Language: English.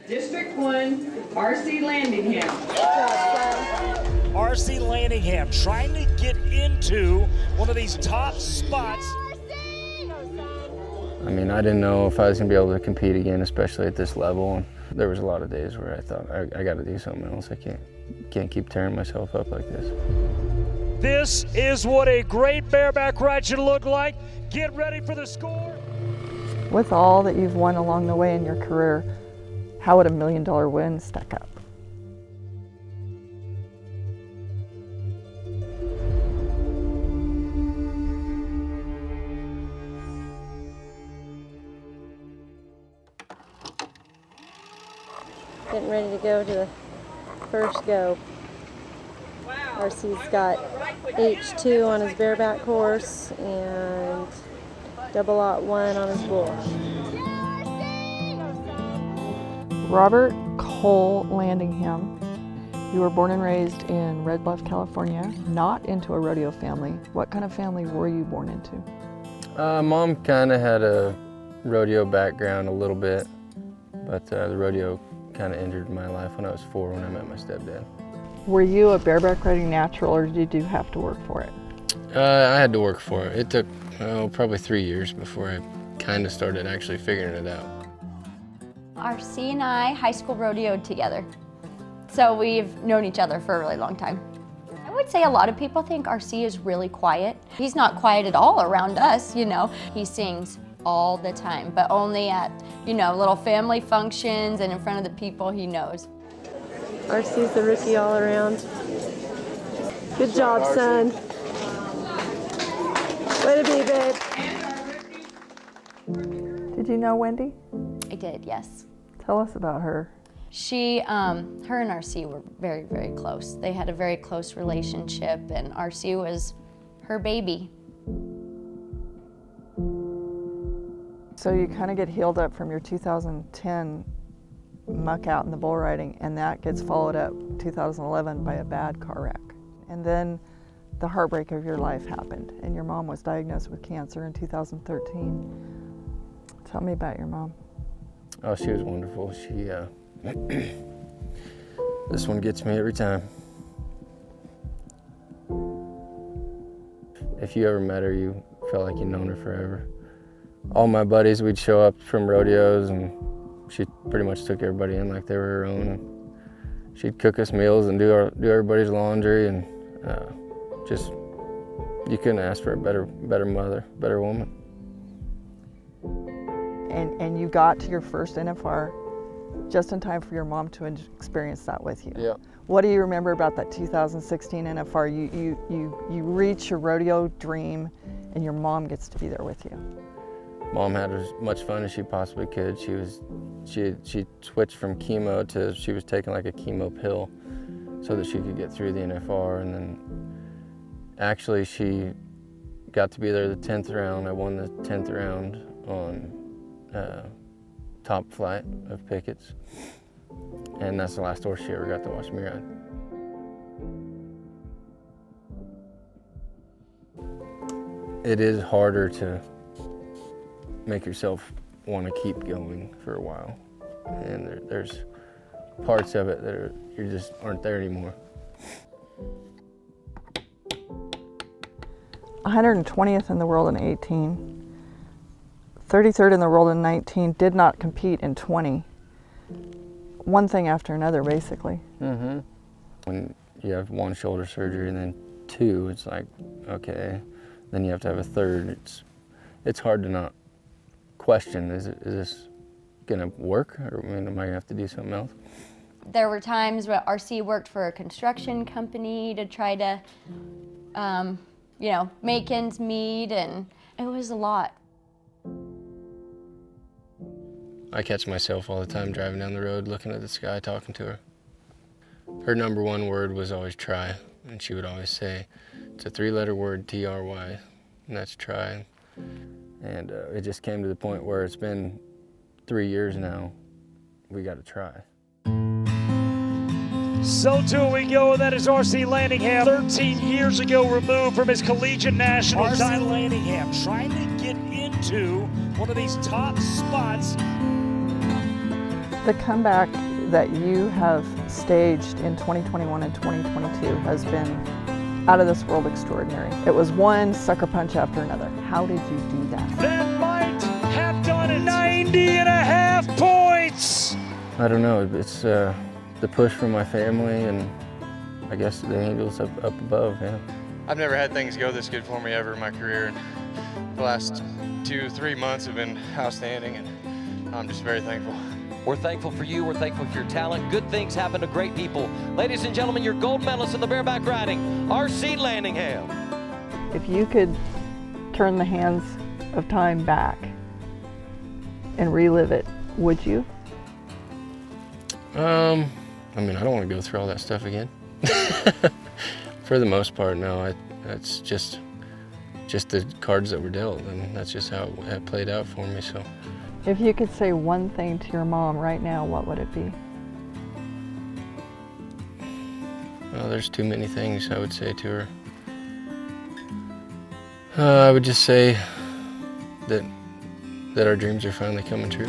District 1, RC Landingham. RC Landingham trying to get into one of these top spots. I mean, I didn't know if I was going to be able to compete again, especially at this level. And there was a lot of days where I thought, I got to do something else. I can't keep tearing myself up like this. This is what a great bareback ride should look like. Get ready for the score. With all that you've won along the way in your career, how would $1 million win stack up? Getting ready to go to the first go. RC's got H2 on his bareback horse and double lot 1 on his bull. Robert Cole Landingham, you were born and raised in Red Bluff, California, not into a rodeo family. What kind of family were you born into? Mom kind of had a rodeo background a little bit, but the rodeo kind of entered my life when I was 4 when I met my stepdad. Were you a bareback riding natural, or did you have to work for it? I had to work for it. It took probably 3 years before I kind of started actually figuring it out. RC and I high school rodeoed together, so we've known each other for a really long time. I would say a lot of people think RC is really quiet. He's not quiet at all around us, you know. He sings all the time, but only at, you know, little family functions and in front of the people he knows. RC's the rookie all around. Good job, son. Way to be, babe. Did you know Wendy? I did, yes. Tell us about her. She, her and RC were very, very close. They had a very close relationship, and RC was her baby. So you kind of get healed up from your 2010 muck out in the bull riding, and that gets followed up 2011 by a bad car wreck. And then the heartbreak of your life happened, and your mom was diagnosed with cancer in 2013. Tell me about your mom. Oh, she was wonderful. She, this one gets me every time. If you ever met her, you felt like you'd known her forever. All my buddies, we'd show up from rodeos, and she pretty much took everybody in like they were her own. And she'd cook us meals and do everybody's laundry, and just, you couldn't ask for a better mother, better woman. And you got to your first NFR just in time for your mom to experience that with you. Yeah. What do you remember about that 2016 NFR? You reach your rodeo dream, and your mom gets to be there with you. Mom had as much fun as she possibly could. She switched from chemo to, she was taking like a chemo pill so that she could get through the NFR, and then actually she got to be there the 10th round. I won the 10th round on top flight of pickets, and that's the last horse she ever got to watch me ride. It is harder to make yourself want to keep going for a while, and there's parts of it that you just aren't there anymore. 120th in the world in 18, 33rd in the world in 19, did not compete in 20. One thing after another, basically. Mm-hmm. When you have one shoulder surgery and then 2, it's like, okay, then you have to have a 3rd. It's hard to not question, is this gonna work, or am I gonna have to do something else? There were times where RC worked for a construction company to try to, you know, make ends meet, and it was a lot. I catch myself all the time driving down the road, looking at the sky, talking to her. Her #1 word was always try, and she would always say, it's a 3-letter word, T-R-Y, and that's try. And it just came to the point where it's been 3 years now, we got to try. So too we go, that is RC Landingham, 13 years ago removed from his collegiate national title. RC Landingham trying to get into one of these top spots. The comeback that you have staged in 2021 and 2022 has been out of this world extraordinary. It was one sucker punch after another. How did you do that? That might have done it. 90.5 points. I don't know, it's the push from my family and I guess the angels up above, yeah. I've never had things go this good for me ever in my career. And the last 2-3 months have been outstanding, and I'm just very thankful. We're thankful for you. We're thankful for your talent. Good things happen to great people. Ladies and gentlemen, your gold medalist in the bareback riding, RC Landingham. If you could turn the hands of time back and relive it, would you? I mean, I don't want to go through all that stuff again. For the most part, no. That's just the cards that were dealt, and that's just how it played out for me. So, if you could say one thing to your mom right now, what would it be? Well, there's too many things I would say to her. I would just say that our dreams are finally coming true.